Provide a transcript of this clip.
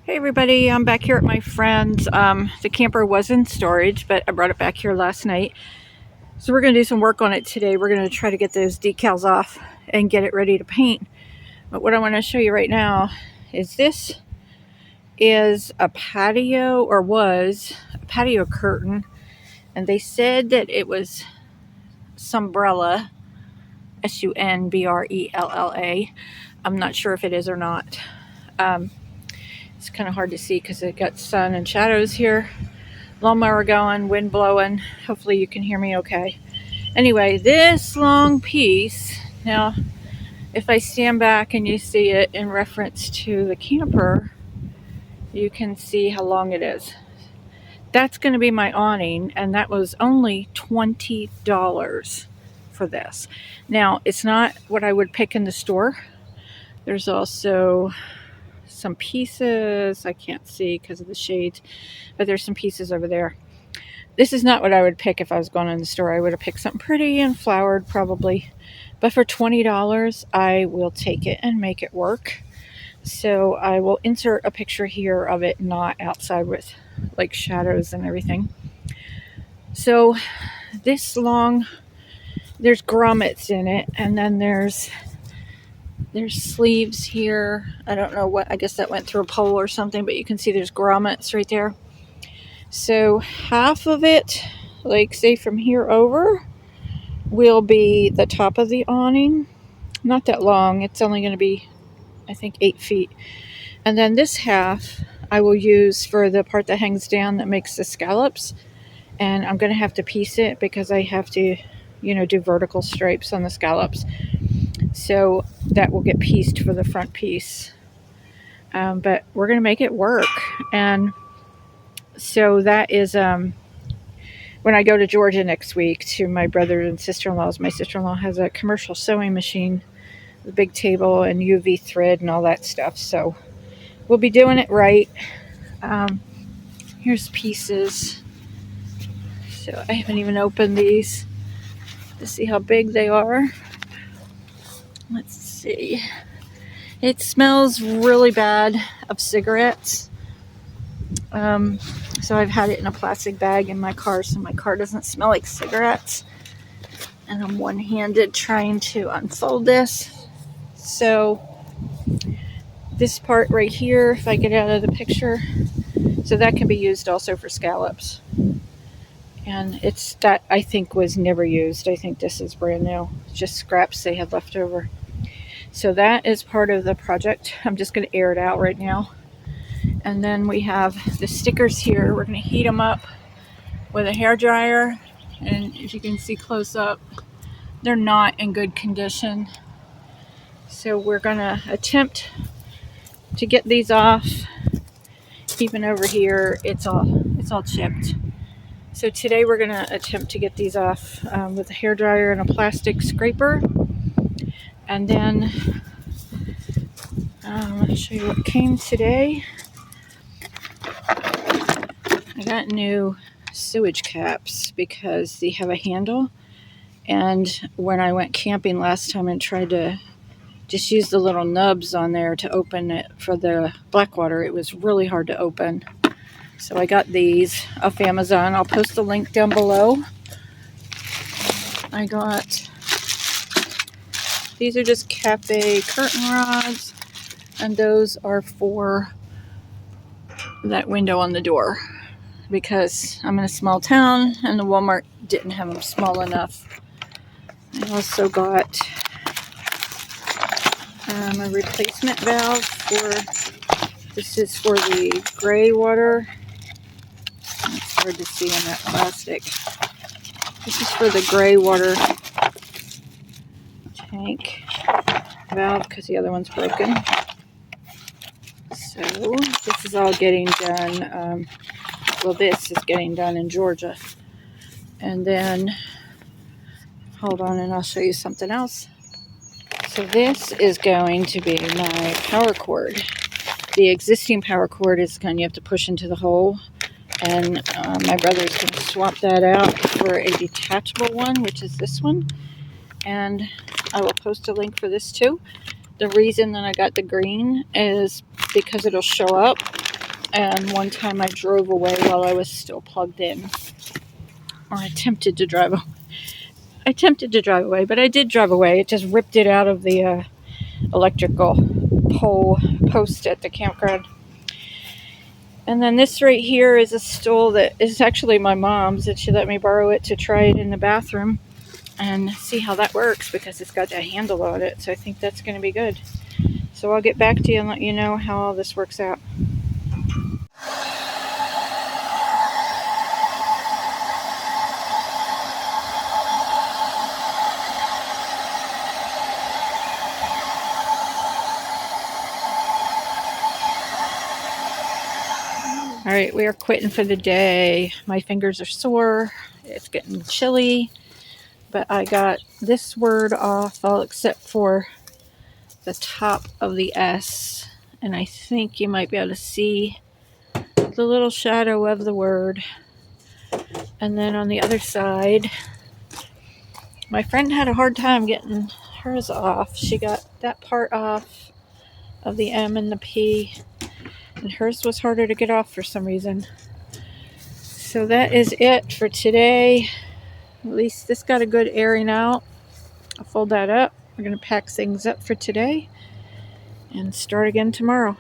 Hey everybody, I'm back here at my friend's. The camper was in storage, but I brought it back here last night. So we're going to do some work on it today. We're going to try to get those decals off and get it ready to paint. But what I want to show you right now is this is a patio, or was a patio curtain. And they said that it was Sunbrella, Sunbrella. I'm not sure if it is or not. It's kind of hard to see because it got sun and shadows here. Lawnmower going, wind blowing. Hopefully you can hear me okay. Anyway, this long piece, now if I stand back and you see it in reference to the camper, you can see how long it is. That's going to be my awning, and that was only $20 for this. Now, it's not what I would pick in the store. There's also some pieces I can't see because of the shades, but there's some pieces over there. This is not what I would pick if I was going in the store. I would have picked something pretty and flowered probably, but for $20 I will take it and make it work. So I will insert a picture here of it not outside with like shadows and everything. So this long, there's grommets in it, and then there's sleeves here. I don't know what, I guess that went through a pole or something, but you can see there's grommets right there. So half of it, like say from here over, will be the top of the awning. Not that long. It's only going to be, I think, 8 feet. And then this half I will use for the part that hangs down that makes the scallops. And I'm going to have to piece it because I have to, do vertical stripes on the scallops. So that will get pieced for the front piece. But we're going to make it work. And so that is when I go to Georgia next week to my brother and sister-in-law's. My sister-in-law has a commercial sewing machine, a big table and UV thread and all that stuff. So we'll be doing it right. Here's pieces. So I haven't even opened these to see how big they are. Let's see. It smells really bad of cigarettes. So I've had it in a plastic bag in my car so my car doesn't smell like cigarettes. And I'm one-handed trying to unfold this. So this part right here, if I get out of the picture, so that can be used also for scallops. And it's that I think was never used. I think this is brand new. Just scraps they had left over. So that is part of the project. I'm just going to air it out right now. And then we have the stickers here. We're going to heat them up with a hairdryer. And if you can see close up, they're not in good condition. So we're going to attempt to get these off. Even over here, it's all chipped. So today we're going to attempt to get these off with a hairdryer and a plastic scraper. And then I'm going to show you what came today. I got new sewage caps because they have a handle. And when I went camping last time and tried to just use the little nubs on there to open it for the black water, it was really hard to open. So I got these off Amazon. I'll post the link down below. I got, these are just cafe curtain rods, and those are for that window on the door because I'm in a small town and the Walmart didn't have them small enough. I also got a replacement valve for, this is for the gray water. It's hard to see in that plastic. This is for the gray water tank valve because the other one's broken. So this is all getting done. Well, this is getting done in Georgia. And then, hold on and I'll show you something else. So this is going to be my power cord. The existing power cord is going, you have to push into the hole. And my brother's going to swap that out for a detachable one, which is this one. And I will post a link for this too. The reason that I got the green is because it'll show up. And one time I drove away while I was still plugged in. Or I attempted to drive away. But I did drive away. It just ripped it out of the electrical post at the campground. And then this right here is a stool that is actually my mom's, and she let me borrow it to try it in the bathroom and see how that works, because it's got a handle on it. So I think that's going to be good. So I'll get back to you and let you know how all this works out. All right, we are quitting for the day. My fingers are sore. It's getting chilly, but I got this word off all except for the top of the S, and I think you might be able to see the little shadow of the word. And then on the other side, my friend had a hard time getting hers off. She got that part off of the M and the P, and hers was harder to get off for some reason. So that is it for today. At least this got a good airing out. I'll fold that up. We're going to pack things up for today and start again tomorrow.